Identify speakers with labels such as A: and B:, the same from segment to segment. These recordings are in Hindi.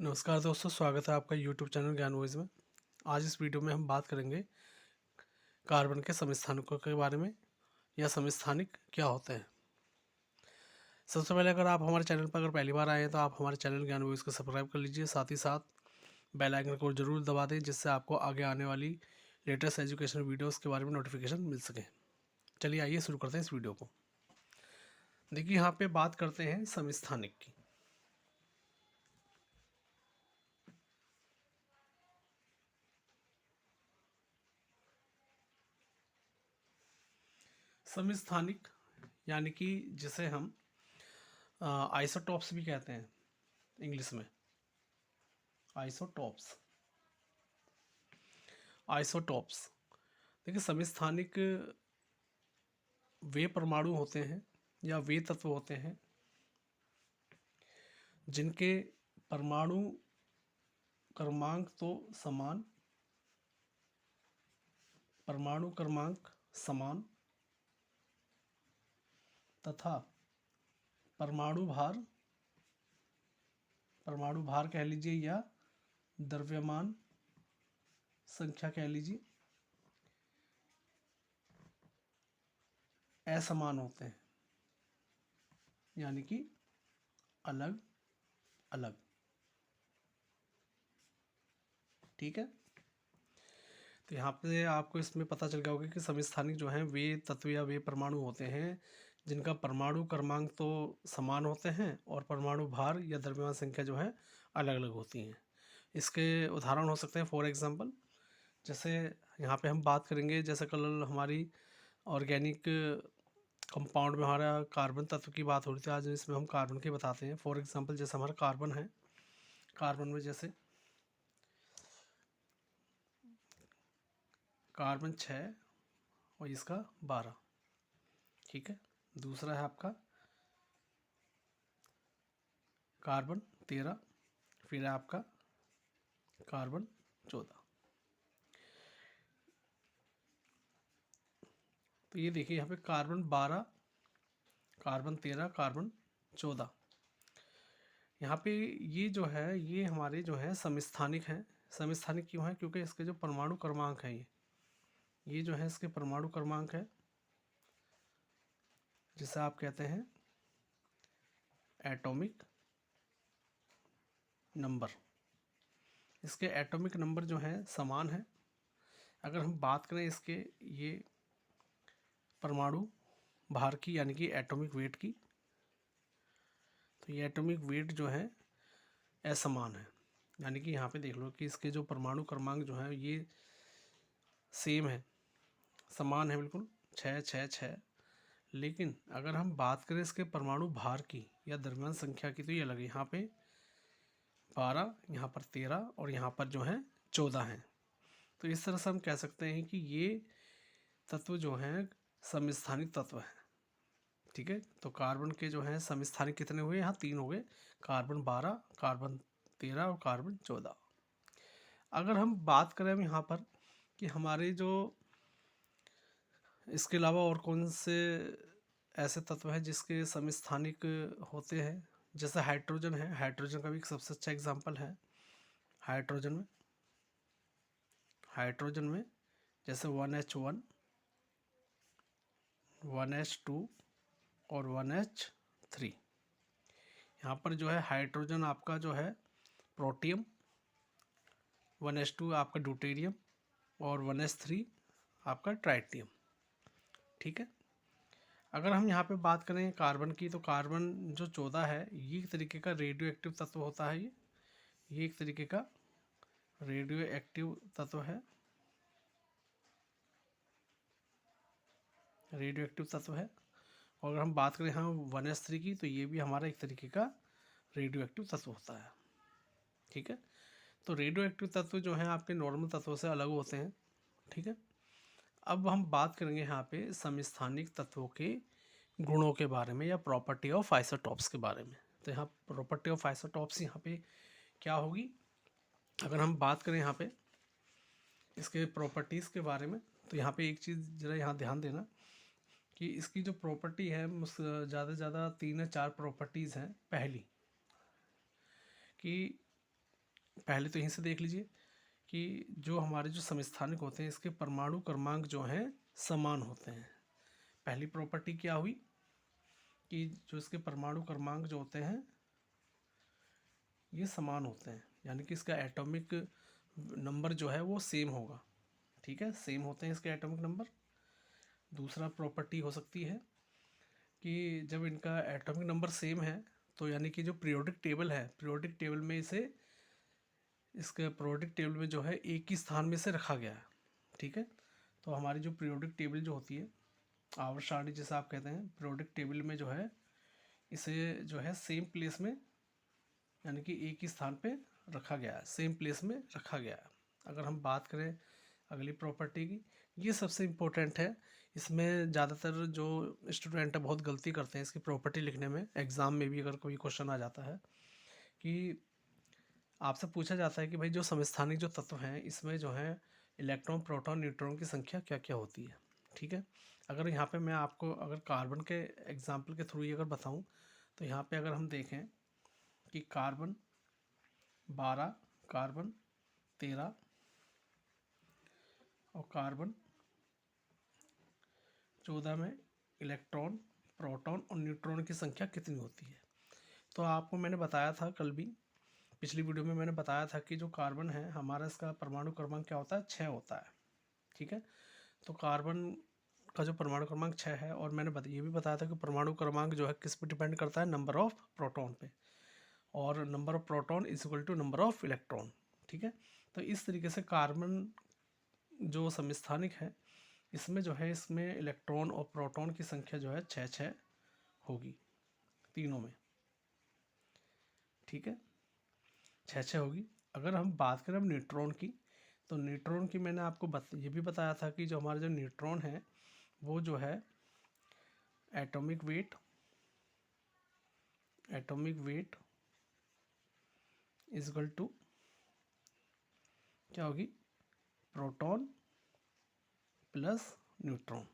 A: नमस्कार दोस्तों, स्वागत है आपका यूट्यूब चैनल ज्ञान वॉइस में। आज इस वीडियो में हम बात करेंगे कार्बन के समस्थानिकों के बारे में या समस्थानिक क्या होते हैं। सबसे पहले अगर आप हमारे चैनल पर पहली बार आए हैं तो आप हमारे चैनल ज्ञान वॉइस को सब्सक्राइब कर लीजिए, साथ ही साथ बेल आइकन को जरूर दबा दें जिससे आपको आगे आने वाली लेटेस्ट एजुकेशन वीडियोज़ के बारे में नोटिफिकेशन मिल सके। चलिए आइए शुरू करते हैं इस वीडियो को। देखिए यहाँ पे बात करते हैं समस्थानिक की। समस्थानिक यानी कि जिसे हम आइसोटॉप्स भी कहते हैं इंग्लिश में। आइसोटॉप्स आइसोटॉप्स देखिए, समस्थानिक वे परमाणु होते हैं या वे तत्व होते हैं जिनके परमाणु क्रमांक तो समान परमाणु क्रमांक समान तथा परमाणु भार कह लीजिए या द्रव्यमान संख्या कह लीजिए असमान होते हैं, यानी कि अलग अलग। ठीक है, तो यहाँ पे आपको इसमें पता चल गया होगा कि समस्थानिक जो हैं वे तत्व या वे परमाणु होते हैं जिनका परमाणु क्रमांक तो समान होते हैं और परमाणु भार या द्रव्यमान संख्या जो है अलग अलग होती हैं। इसके उदाहरण हो सकते हैं फॉर एग्जांपल, जैसे यहाँ पे हम बात करेंगे, जैसे कल हमारी ऑर्गेनिक कंपाउंड में हमारा कार्बन तत्व की बात हो रही थी, आज इसमें हम कार्बन के बताते हैं। फॉर एग्जांपल जैसे हमारा कार्बन है, कार्बन में जैसे कार्बन 6 और इसका 12। ठीक है, दूसरा है आपका कार्बन 13, फिर है आपका कार्बन 14। तो ये देखिए यहाँ पे कार्बन 12, कार्बन 13, कार्बन 14। यहाँ पे ये जो है ये हमारे जो है समस्थानिक हैं। समस्थानिक क्यों है? क्योंकि इसके जो परमाणु क्रमांक है ये जो है इसके परमाणु क्रमांक है जिसे आप कहते हैं एटॉमिक नंबर। इसके एटॉमिक नंबर जो है समान है। अगर हम बात करें इसके ये परमाणु भार की यानी कि एटॉमिक वेट की, तो ये एटॉमिक वेट जो है असमान है। यानी कि यहाँ पे देख लो कि इसके जो परमाणु क्रमांक जो है ये सेम है, समान है बिल्कुल, 6 6 6। लेकिन अगर हम बात करें इसके परमाणु भार की या द्रव्यमान संख्या की तो ये अलग है। यहाँ पे 12, यहाँ पर 13 और यहाँ पर जो है 14 है। तो इस तरह से हम कह सकते हैं कि ये तत्व जो हैं समस्थानिक तत्व हैं। ठीक है, तो कार्बन के जो हैं समस्थानिक कितने हुए? यहाँ 3 हो गए, कार्बन 12, कार्बन 13 और कार्बन 14। अगर हम बात करें यहाँ पर कि हमारे जो इसके अलावा और कौन से ऐसे तत्व हैं जिसके समस्थानिक होते हैं, जैसे हाइड्रोजन है। हाइड्रोजन का भी एक सबसे अच्छा एग्जाम्पल है। हाइड्रोजन में जैसे 1H1, 1H2 और 1H3। यहाँ पर जो है हाइड्रोजन आपका जो है प्रोटियम, 1H2 आपका ड्यूटेरियम और 1H3 आपका ट्राइटियम। ठीक है, अगर हम यहाँ पे बात करें कार्बन की तो कार्बन जो 14 है ये एक तरीके का रेडियो एक्टिव तत्व होता है। ये एक तरीके का रेडियो एक्टिव तत्व है, रेडियो एक्टिव तत्व है। और अगर हम बात करें हाँ 1H3 की तो ये भी हमारा एक तरीके का रेडियो एक्टिव तत्व होता है। ठीक है, तो रेडियो एक्टिव तत्व जो हैं आपके नॉर्मल तत्वों से अलग होते हैं। ठीक है, अब हम बात करेंगे यहाँ पे समस्थानिक तत्वों के गुणों के बारे में या प्रॉपर्टी ऑफ आइसोटॉप्स के बारे में। तो यहाँ प्रॉपर्टी ऑफ आइसोटॉप्स यहाँ पे क्या होगी? अगर हम बात करें यहाँ पे इसके प्रॉपर्टीज़ के बारे में तो यहाँ पे एक चीज़ ज़रा यहाँ ध्यान देना कि इसकी जो प्रॉपर्टी है ज़्यादा से ज़्यादा 3 या 4 प्रॉपर्टीज़ हैं। पहली कि पहले तो यहीं से देख लीजिए कि जो हमारे जो समस्थानिक होते हैं इसके परमाणु क्रमांक जो हैं समान होते हैं। पहली प्रॉपर्टी क्या हुई कि जो इसके परमाणु क्रमांक जो होते हैं ये समान होते हैं, यानी कि इसका एटॉमिक नंबर जो है वो सेम होगा। ठीक है, सेम होते हैं इसके एटॉमिक नंबर। दूसरा प्रॉपर्टी हो सकती है कि जब इनका एटॉमिक नंबर सेम है तो यानी कि जो पीरियोडिक टेबल है, पीरियोडिक टेबल में इसे इसके पीरियोडिक टेबल में जो है एक ही स्थान में से रखा गया है। ठीक है, तो हमारी जो पीरियोडिक टेबल जो होती है, आवर्त सारणी जैसा आप कहते हैं, पीरियोडिक टेबल में जो है इसे जो है सेम प्लेस में यानी कि एक ही स्थान पे रखा गया है, सेम प्लेस में रखा गया है। अगर हम बात करें अगली प्रॉपर्टी की, ये सबसे इम्पोर्टेंट है। इसमें ज़्यादातर जो स्टूडेंट है बहुत गलती करते हैं इसकी प्रॉपर्टी लिखने में। एग्ज़ाम में भी अगर कोई क्वेश्चन आ जाता है कि आपसे पूछा जाता है कि भाई जो समस्थानिक जो तत्व हैं इसमें जो है इलेक्ट्रॉन, प्रोटॉन, न्यूट्रॉन की संख्या क्या क्या होती है। ठीक है, अगर यहाँ पे मैं आपको अगर कार्बन के एग्जाम्पल के थ्रू ही अगर बताऊँ तो यहाँ पे अगर हम देखें कि कार्बन 12, कार्बन 13 और कार्बन 14 में इलेक्ट्रॉन, प्रोटॉन और न्यूट्रॉन की संख्या कितनी होती है। तो आपको मैंने बताया था कल भी, पिछली वीडियो में मैंने बताया था कि जो कार्बन है हमारा इसका परमाणु क्रमांक क्या होता है, 6 होता है। ठीक है, तो कार्बन का जो परमाणु क्रमांक 6 है, और मैंने ये भी बताया था कि परमाणु क्रमांक जो है किस पे डिपेंड करता है, नंबर ऑफ प्रोटॉन पे, और number of proton is equal to number of electron. ठीक है, तो इस तरीके से कार्बन जो समस्थानिक है इसमें जो है इसमें इलेक्ट्रॉन और प्रोटॉन की संख्या जो है 6 होगी तीनों में। ठीक है, 6 होगी। अगर हम बात करें अब न्यूट्रॉन की, तो न्यूट्रॉन की मैंने आपको ये भी बताया था कि जो हमारा जो न्यूट्रॉन है वो जो है atomic weight is equal to क्या होगी, प्रोटॉन प्लस न्यूट्रॉन।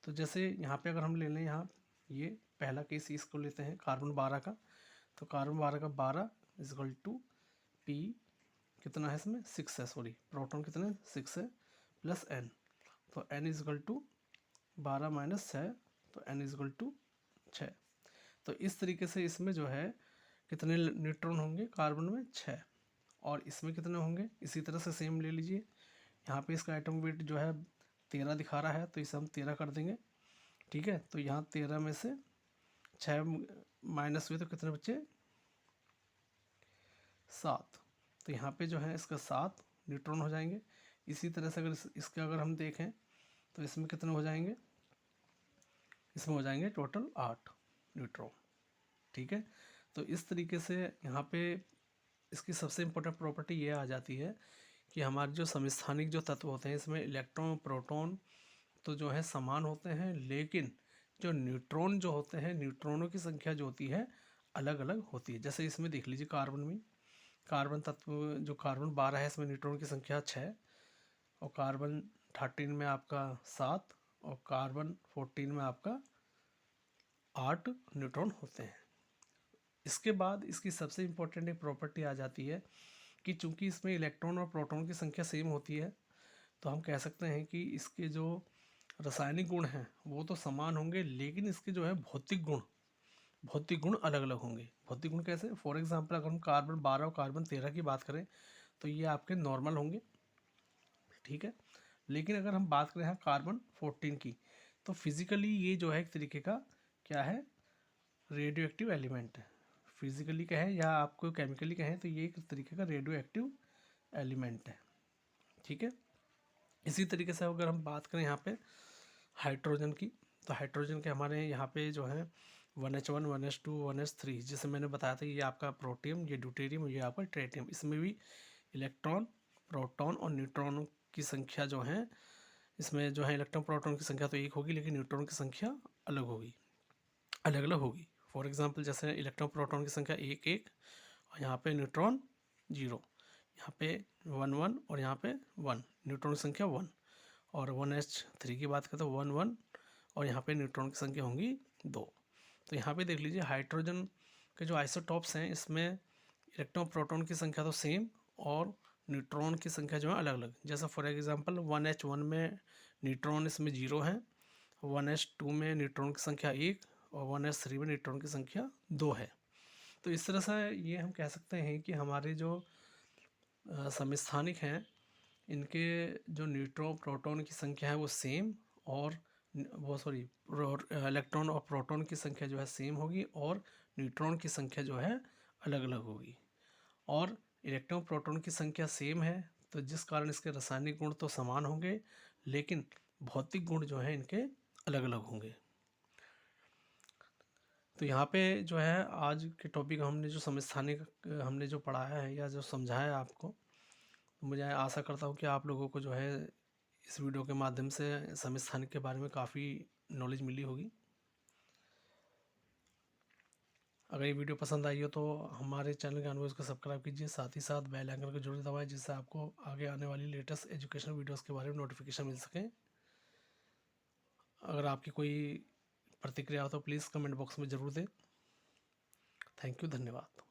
A: तो जैसे यहाँ पे अगर हम ले लें, यहाँ ये पहला केस इसको लेते हैं कार्बन 12 का, तो कार्बन 12 का 12 इज इक्वल टू पी, कितना है इसमें 6 है, सॉरी प्रोटॉन कितने 6 है, प्लस एन, तो N is equal to 12 minus 6, तो एन इज इक्वल टू 6। तो इस तरीके से इसमें जो है कितने न्यूट्रॉन होंगे कार्बन में 6, और इसमें कितने होंगे इसी तरह से सेम ले लीजिए। यहाँ पे इसका एटम वेट जो है 13 दिखा रहा है, तो इसे हम 13 कर देंगे। ठीक है, तो यहाँ 13 में से 6 माइनस हुए तो कितने बच्चे 7, तो यहाँ पे जो है इसका 7 न्यूट्रॉन हो जाएंगे। इसी तरह से अगर इसके अगर हम देखें तो इसमें कितने हो जाएंगे, इसमें हो जाएंगे टोटल 8 न्यूट्रॉन। ठीक है, तो इस तरीके से यहाँ पे इसकी सबसे इम्पोर्टेंट प्रॉपर्टी ये आ जाती है कि हमारे जो समस्थानिक जो तत्व होते हैं इसमें इलेक्ट्रॉन, प्रोटॉन तो जो है समान होते हैं, लेकिन जो न्यूट्रॉन जो होते हैं, न्यूट्रॉनों की संख्या जो होती है अलग अलग होती है। जैसे इसमें देख लीजिए कार्बन में, कार्बन तत्व जो कार्बन 12 है इसमें न्यूट्रॉन की संख्या 6, और कार्बन 13 में आपका 7, और कार्बन 14 में आपका 8 न्यूट्रॉन होते हैं। इसके बाद इसकी सबसे इम्पोर्टेंट एक प्रॉपर्टी आ जाती है कि चूंकि इसमें इलेक्ट्रॉन और प्रोटॉन की संख्या सेम होती है, तो हम कह सकते हैं कि इसके जो रासायनिक गुण हैं वो तो समान होंगे, लेकिन इसके जो है भौतिक गुण अलग अलग होंगे। भौतिक गुण कैसे, फॉर एग्जांपल अगर हम कार्बन 12 और कार्बन 13 की बात करें तो ये आपके नॉर्मल होंगे। ठीक है, लेकिन अगर हम बात करें कार्बन 14 की, तो फिजिकली ये जो है एक तरीके का क्या है, रेडियो एक्टिव एलिमेंट है। फिजिकली कहें या आपको केमिकली कहें तो ये एक तरीके का रेडियो एक्टिव एलिमेंट है। ठीक है, इसी तरीके से अगर हम बात करें यहाँ पे हाइड्रोजन की, तो हाइड्रोजन के हमारे यहाँ पे जो है 1H1, 1H2, 1H3, जिसे मैंने बताया था ये आपका प्रोटियम, ये ड्यूटेरियम, ये आपका ट्रेटियम। इसमें भी इलेक्ट्रॉन, प्रोटॉन और न्यूट्रॉन की संख्या जो है, इसमें जो है इलेक्ट्रॉन प्रोटॉन की संख्या तो एक होगी, लेकिन न्यूट्रॉन की संख्या अलग अलग होगी। फॉर एग्जांपल जैसे इलेक्ट्रॉन प्रोटॉन की संख्या 1 और यहाँ पे न्यूट्रॉन 0, यहाँ पे 1 और यहाँ पे 1, न्यूट्रॉन की संख्या 1। और 1H3 की बात करें तो 1 और यहाँ पे न्यूट्रॉन की संख्या होंगी 2। तो यहाँ पे देख लीजिए हाइड्रोजन के जो आइसोटॉप्स हैं इसमें इलेक्ट्रॉन प्रोटॉन की संख्या तो सेम और न्यूट्रॉन की संख्या जो है अलग अलग। जैसे फॉर एग्जांपल 1s1 में न्यूट्रॉन इसमें 0 है, 1s2 में न्यूट्रॉन की संख्या 1 और 1s3 में न्यूट्रॉन की संख्या 2 है। तो इस तरह से ये हम कह सकते हैं कि हमारे जो समस्थानिक हैं इनके जो न्यूट्रॉन प्रोटॉन की संख्या है वो सेम, और वो सॉरी इलेक्ट्रॉन और प्रोटॉन की संख्या जो है सेम होगी और न्यूट्रॉन की संख्या जो है अलग अलग होगी। और इलेक्ट्रॉन प्रोटॉन की संख्या सेम है तो जिस कारण इसके रासायनिक गुण तो समान होंगे, लेकिन भौतिक गुण जो है इनके अलग अलग होंगे। तो यहाँ पे जो है आज के टॉपिक हमने जो समस्थानिक हमने जो पढ़ाया है या जो समझाया है आपको, मुझे आशा करता हूँ कि आप लोगों को जो है इस वीडियो के माध्यम से समस्थानिक के बारे में काफ़ी नॉलेज मिली होगी। अगर ये वीडियो पसंद आई हो तो हमारे चैनल ज्ञानबोझ को सब्सक्राइब कीजिए, साथ ही साथ बेल आइकन को जरूर दबाएं जिससे आपको आगे आने वाली लेटेस्ट एजुकेशन वीडियोस के बारे में नोटिफिकेशन मिल सके। अगर आपकी कोई प्रतिक्रिया हो तो प्लीज़ कमेंट बॉक्स में ज़रूर दें। थैंक यू, धन्यवाद।